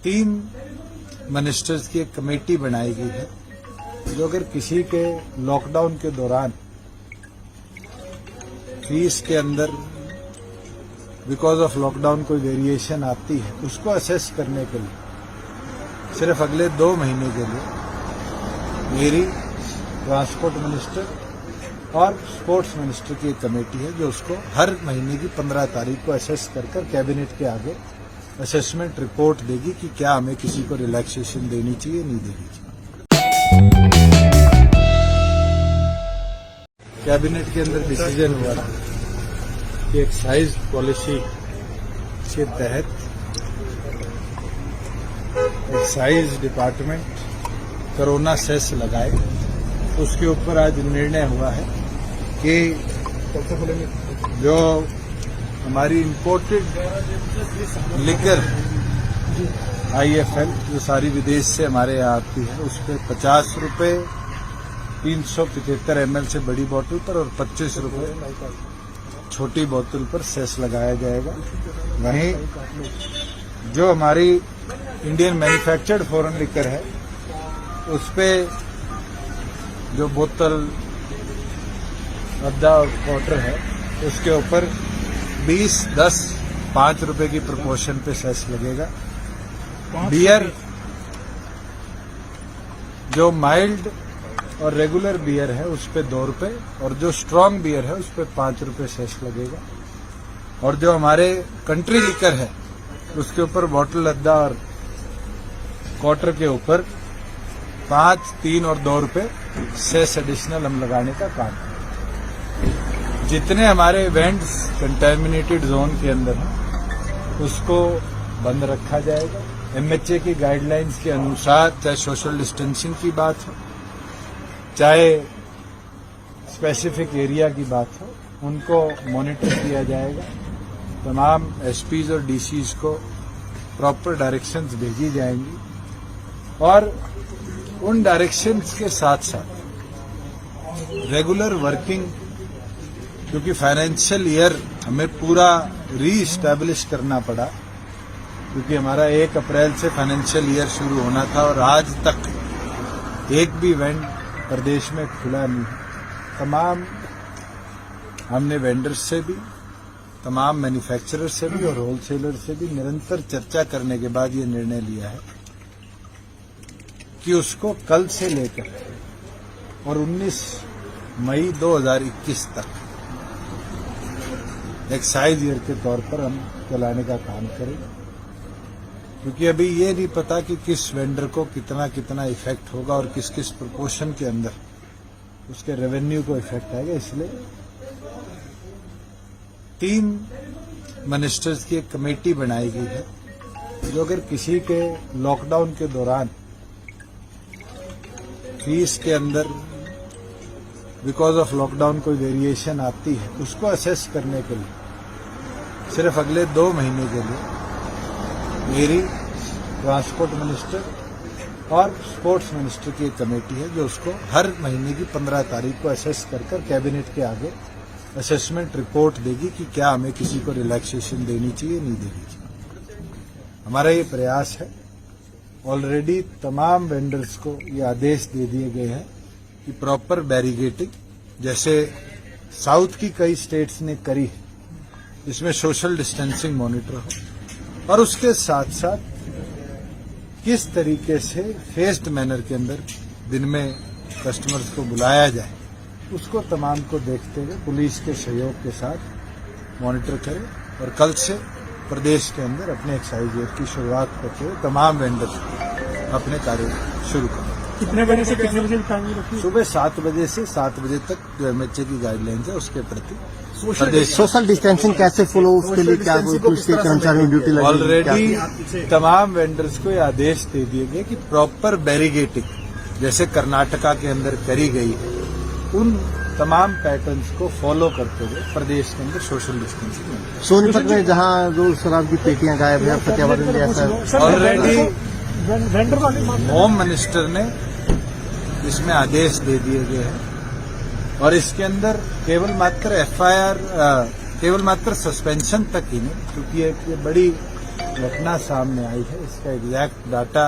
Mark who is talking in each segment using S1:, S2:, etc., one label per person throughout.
S1: 3 ministers की एक committee बनाई गई है जो अगर किसी के लॉकडाउन के दौरान फीस के अंदर बिकॉज ऑफ लॉकडाउन कोई वेरिएशन आती है उसको असेस करने के लिए सिर्फ अगले 2 महीने के लिए मेरी ट्रांसपोर्ट मिनिस्टर और स्पोर्ट्स मिनिस्टर की एक कमेटी है जो उसको हर महीने की 15 तारीख को असेस कर कैबिनेट के आगे असेसमेंट रिपोर्ट देगी कि क्या हमें किसी को रिलैक्सेशन देनी चाहिए नहीं देनी चाहिए। कैबिनेट के अंदर डिसीजन हुआ था कि एक्साइज पॉलिसी के तहत एक्साइज डिपार्टमेंट कोरोना सेस लगाए। उसके ऊपर आज निर्णय हुआ है कि जो हमारी इंपोर्टेड लिकर IFL जो सारी विदेश से हमारे यहाँ आती है उस पर 50 रुपये 375 ml से बड़ी बोतल पर और 25 रुपये छोटी बोतल पर सेस लगाया जाएगा। वहीं जो हमारी इंडियन मैन्युफैक्चर्ड फॉरेन लिकर है उस पर जो बोतल अद्दा और क्वार्टर है उसके ऊपर 20, 10, 5 रुपए की प्रपोर्शन पे सेस लगेगा। बियर जो माइल्ड और रेगुलर बियर है उस पे 2 रुपए और जो स्ट्रांग बियर है उस पे 5 रुपए सेस लगेगा। और जो हमारे कंट्री लिकर है उसके ऊपर बॉटल अद्दा और क्वार्टर के ऊपर 5, 3 और 2 रुपए सेस एडिशनल हम लगाने का काम करें। जितने हमारे इवेंट्स कंटेमिनेटेड जोन के अंदर हैं उसको बंद रखा जाएगा। MHA की गाइडलाइंस के अनुसार चाहे सोशल डिस्टेंसिंग की बात हो चाहे स्पेसिफिक एरिया की बात हो उनको मॉनिटर किया जाएगा। तमाम SPs और DCs को प्रॉपर डायरेक्शंस भेजी जाएंगी और उन डायरेक्शंस के साथ साथ रेगुलर वर्किंग क्योंकि फाइनेंशियल ईयर हमें पूरा रीइस्टैब्लिश करना पड़ा क्योंकि हमारा 1 अप्रैल से फाइनेंशियल ईयर शुरू होना था और आज तक एक भी इवेंट प्रदेश में खुला नहीं है। तमाम हमने वेंडर्स से भी तमाम मैन्युफैक्चरर से भी और होलसेलर से भी निरंतर चर्चा करने के बाद ये निर्णय लिया है कि उसको कल से लेकर और 19 मई 2021 तक एक्साइज ईयर के तौर पर हम चलाने का काम करेंगे क्योंकि अभी ये नहीं पता कि किस वेंडर को कितना कितना इफेक्ट होगा और किस किस प्रोपोर्शन के अंदर उसके रेवेन्यू को इफेक्ट आएगा। इसलिए 3 मिनिस्टर्स की एक कमेटी बनाई गई है जो अगर किसी के लॉकडाउन के दौरान फीस के अंदर बिकॉज ऑफ लॉकडाउन कोई वेरिएशन आती है उसको असेस करने के लिए सिर्फ अगले 2 महीने के लिए मेरी ट्रांसपोर्ट मिनिस्टर और स्पोर्ट्स मिनिस्टर की एक कमेटी है जो उसको हर महीने की 15 तारीख को असेस कर कैबिनेट के आगे असेसमेंट रिपोर्ट देगी कि क्या हमें किसी को रिलैक्सेशन देनी चाहिए नहीं देनी चाहिए। हमारा ये प्रयास है। ऑलरेडी तमाम वेंडर्स को ये आदेश दे दिए गए हैं कि प्रॉपर बैरिगेटिंग जैसे साउथ की कई स्टेट्स ने करी है इसमें सोशल डिस्टेंसिंग मॉनिटर हो और उसके साथ साथ किस तरीके से फेस्ड मैनर के अंदर दिन में कस्टमर्स को बुलाया जाए उसको तमाम को देखते हुए पुलिस के सहयोग के साथ मॉनिटर करें और कल से प्रदेश के अंदर अपने एक्साइज ईयर की शुरुआत करते हुए तमाम वेंडर्स अपने कार्य शुरू करें।
S2: कितने बजे से कितने बजे टाइम रखिए?
S1: सुबह 7 बजे से 7 बजे तक जो MHA की गाइडलाइंस है उसके प्रति
S3: सोशल डिस्टेंसिंग कैसे फॉलो उसके लिए क्या कर्मचारियों ड्यूटी लगी?
S1: ऑलरेडी तमाम वेंडर्स को ये आदेश दे दिए गए कि प्रॉपर बैरिगेटिंग जैसे कर्नाटका के अंदर करी गई है उन तमाम पैटर्न्स को फॉलो करते हुए प्रदेश के अंदर सोशल डिस्टेंसिंग
S3: सोनीपत में जहां रोज शराब की पेटियां गायब है पर्यावरण जैसा
S1: ऑलरेडी होम मिनिस्टर ने इसमें आदेश दे दिए गए हैं और इसके अंदर केवल मात्र FIR केवल मात्र सस्पेंशन तक ही नहीं क्योंकि ये बड़ी घटना सामने आई है, इसका एग्जैक्ट डाटा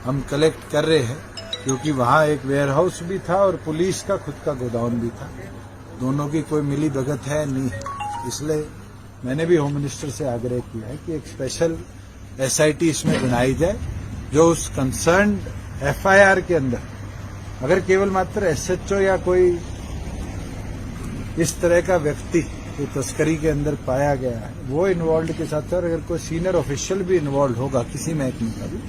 S1: हम कलेक्ट कर रहे हैं, क्योंकि वहाँ एक वेयरहाउस भी था और पुलिस का खुद का गोदाम भी था। दोनों की कोई मिली भगत है नहीं है, इसलिए मैंने भी होम मिनिस्टर से आग्रह किया है कि एक स्पेशल एसआईटी इसमें बनाई जाए, जो उस कंसर्न एफआईआर के अंदर अगर केवल मात्र एसएचओ या कोई इस तरह का व्यक्ति जो तस्करी के अंदर पाया गया है वो इन्वॉल्व के साथ, और अगर कोई सीनियर ऑफिशियल भी इन्वॉल्व होगा किसी महकमे का भी,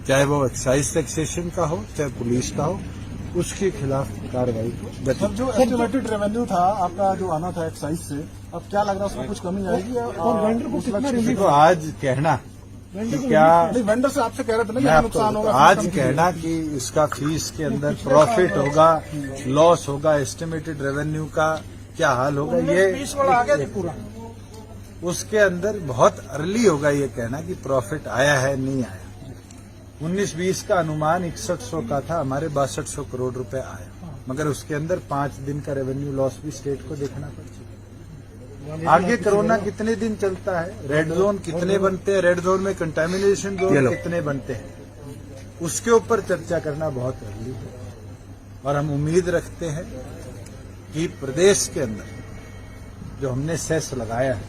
S1: चाहे वो एक्साइज टैक्सेशन का हो चाहे पुलिस का हो, उसके खिलाफ कार्रवाई को गति।
S4: सर, जो एस्टिमेटेड रेवेन्यू था आपका जो आना था एक्साइज से, अब क्या लग रहा है उसमें कुछ कमी आएगी?
S2: और वेंडर को कितना रिलीफ?
S1: देखो, आज कहना कि क्या,
S4: वेंडर से आपसे कह रहे थे ना
S1: मैं
S4: कि
S1: आपको
S4: नुकसान होगा,
S1: आज कहना कि इसका फीस के अंदर प्रॉफिट होगा, लॉस होगा, एस्टिमेटेड रेवेन्यू का क्या हाल होगा, ये
S4: पूरा
S1: उसके अंदर बहुत अर्ली होगा ये कहना कि प्रॉफिट आया है नहीं आया। 19-20 का अनुमान 6100 का था, हमारे 6200 करोड़ रुपए आया, मगर उसके अंदर 5 दिन का रेवेन्यू लॉस भी स्टेट को देखना पड़ चुका। आगे कोरोना कितने दिन चलता है, रेड जोन कितने बनते हैं, रेड जोन में कंटेमिनेशन जोन कितने बनते हैं, उसके ऊपर चर्चा करना बहुत अर्ली है। और हम उम्मीद रखते हैं कि प्रदेश के अंदर जो हमने सेस लगाया है,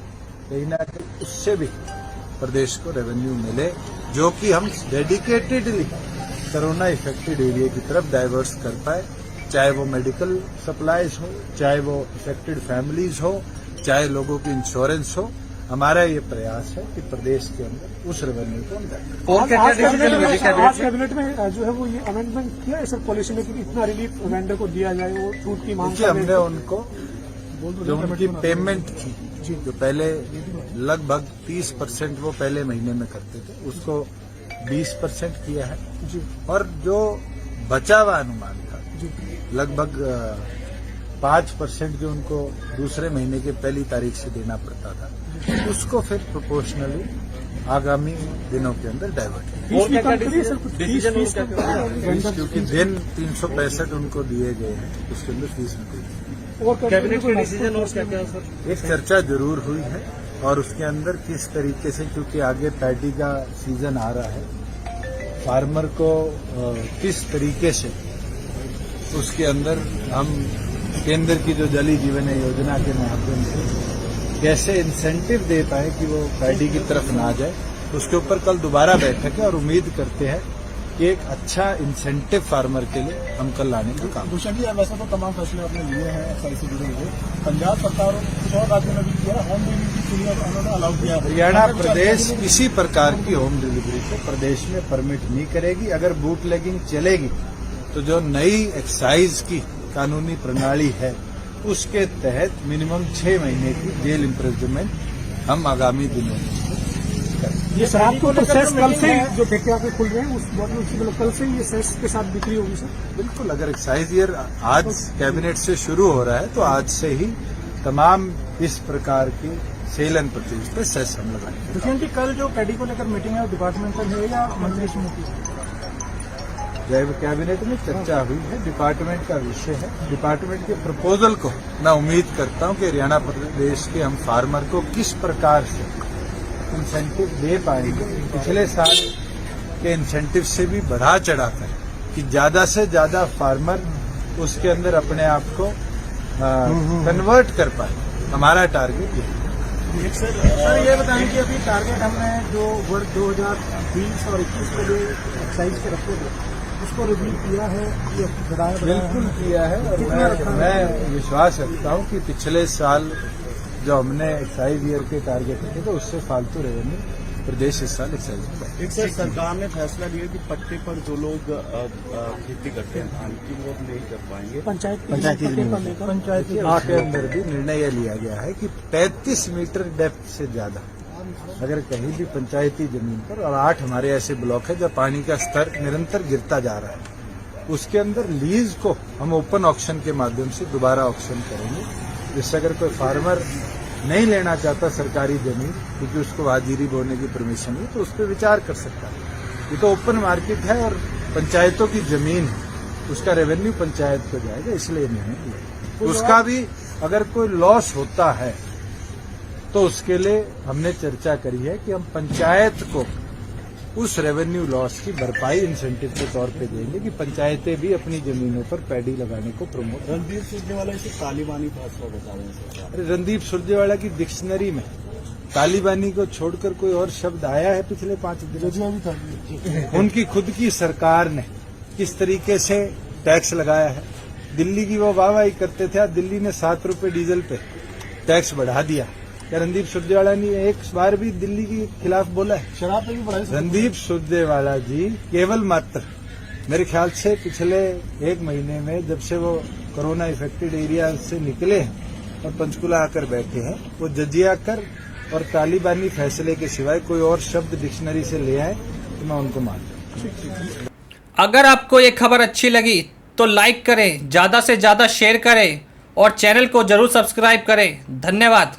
S1: कहीं ना कहीं उससे भी प्रदेश को रेवेन्यू मिले, जो कि हम डेडिकेटेडली कोरोना इफेक्टेड एरिया की तरफ डाइवर्स कर पाए, चाहे वो मेडिकल सप्लाईज हो, चाहे वो इफेक्टेड फैमिलीज हो, चाहे लोगों की इंश्योरेंस हो। हमारा ये प्रयास है कि प्रदेश के अंदर उस रेवेन्यू को हम डालें।
S2: और आज कैबिनेट में जो है वो ये अमेंडमेंट किया है सर पॉलिसी में कि इतना रिलीफ वेंडर को दिया जाए, वो छूट की मांग
S1: देखिए, हमने उनको जो उनकी पेमेंट थी, जो पहले लगभग 30% वो पहले महीने में करते थे, उसको 20% किया है, और जो बचा हुआ अनुमान था लगभग 5% जो उनको दूसरे महीने के पहली तारीख से देना पड़ता था, उसको फिर प्रोपोर्शनली आगामी दिनों के अंदर डाइवर्ट किया, क्योंकि दिन 365 उनको दिए गए हैं, उसके अंदर फीस में कोई।
S2: और कैबिनेट के डिसीजन और क्या क्या सर?
S1: एक चर्चा जरूर हुई है, और उसके अंदर किस तरीके से, क्योंकि आगे पैडी का सीजन आ रहा है, फार्मर को किस तरीके से उसके अंदर हम केंद्र की जो जल जीवन योजना के माध्यम से कैसे इंसेंटिव दे पाए कि वो पैडी की तरफ ना जाए, उसके ऊपर कल दोबारा बैठक है, और उम्मीद करते हैं कि एक अच्छा इंसेंटिव फार्मर के लिए हम कल लाने का काम।
S4: भूषण जी, वैसे तो तमाम फैसले आपने लिए हैं एक्साइज से जुड़े हुए, पंजाब सरकार और कुछ और राज्यों में भी किया, होम डिलीवरी के लिए उन्होंने अलाउ किया।
S1: हरियाणा प्रदेश किसी प्रकार की होम डिलीवरी को प्रदेश में परमिट नहीं करेगी। अगर बूटलेगिंग चलेगी तो जो नई एक्साइज की कानूनी प्रणाली है, उसके तहत मिनिमम 6 महीने की जेल इम्प्रिजनमेंट हम आगामी दिनों में करेंगे।
S2: ये शराब को तो सेस कल से ही जो ठेके आके खुल रहे हैं उस बॉटल उसकी मतलब कल से ही ये सेस के साथ बिक्री होगी सर?
S1: बिल्कुल, अगर एक्साइज ईयर आज कैबिनेट से शुरू हो रहा है तो आज से ही तमाम इस प्रकार की सेल एंड परचेज पे सेस हम लगाएंगे।
S4: भूषण जी, कल जो पैडी को लेकर मीटिंग है डिपार्टमेंटल है या मंत्री समिति?
S1: जब कैबिनेट में चर्चा हुई है, डिपार्टमेंट का विषय है, डिपार्टमेंट के प्रपोजल को मैं उम्मीद करता हूं कि हरियाणा प्रदेश के हम फार्मर को किस प्रकार से इंसेंटिव दे पाएंगे। पिछले साल के इंसेंटिव से भी बढ़ा चढ़ाकर कि ज्यादा से ज्यादा फार्मर उसके अंदर अपने आप को कन्वर्ट कर पाए, हमारा टारगेट ये।
S4: सर, ये बताएं कि अभी टारगेट हमने जो वर्ष 2020 और 21 के लिए एक्साइज के रखे थे, उसको रिव्यू किया है, ये
S1: बिल्कुल किया है, और मैं विश्वास रखता हूं कि पिछले साल जो हमने एक्साइज ईयर के टारगेट रखे थे उससे फालतू रेवेन्यू प्रदेश इस साल एक्साइज में।
S5: एक सर, सरकार ने फैसला लिया कि पट्टे पर जो लोग खेती करते हैं धान की, वो नहीं कर पाएंगे।
S2: पंचायती
S1: के अंदर भी निर्णय यह लिया गया है कि 35 मीटर डेप्थ से ज्यादा अगर कहीं भी पंचायती जमीन पर, और 8 हमारे ऐसे ब्लॉक है जब पानी का स्तर निरंतर गिरता जा रहा है, उसके अंदर लीज को हम ओपन ऑक्शन के माध्यम से दोबारा ऑक्शन करेंगे, जिससे अगर कोई फार्मर नहीं लेना चाहता सरकारी जमीन क्योंकि उसको वाजीरी बोने की परमिशन है, तो उस पर विचार कर सकता है। ये तो ओपन मार्केट है और पंचायतों की जमीन है, उसका रेवेन्यू पंचायत को जाएगा, इसलिए नहीं लिया। उसका भी अगर कोई लॉस होता है तो उसके लिए हमने चर्चा करी है कि हम पंचायत को उस रेवेन्यू लॉस की भरपाई इंसेंटिव के तौर पे देंगे कि पंचायतें भी अपनी जमीनों पर पैडी लगाने को प्रमोट।
S5: रणदीप सुरजेवाला इसे तालिबानी फैसला बता रहे हैं सर।
S1: अरे रणदीप सुरजेवाला की डिक्शनरी में तालिबानी को छोड़कर कोई और शब्द आया है पिछले 5 दिनों में? उनकी खुद की सरकार ने किस तरीके से टैक्स लगाया है। दिल्ली की वो वाहवाही करते थे, आज दिल्ली ने 7 रुपए डीजल पे टैक्स बढ़ा दिया। क्या रणदीप सुरजेवाला ने एक बार भी दिल्ली के खिलाफ बोला है?
S4: शराब पे भी बढ़ाई
S1: रणदीप सुरजेवाला जी केवल मात्र मेरे ख्याल से पिछले 1 महीने में जब से वो कोरोना इफेक्टेड एरिया से निकले हैं और पंचकुला आकर बैठे हैं, वो जजिया कर और तालिबानी फैसले के सिवाय कोई और शब्द डिक्शनरी से ले आए तो मैं उनको मानता हूं।
S6: अगर आपको ये खबर अच्छी लगी तो लाइक करें, ज़्यादा से ज़्यादा शेयर करें और चैनल को जरूर सब्सक्राइब करें। धन्यवाद।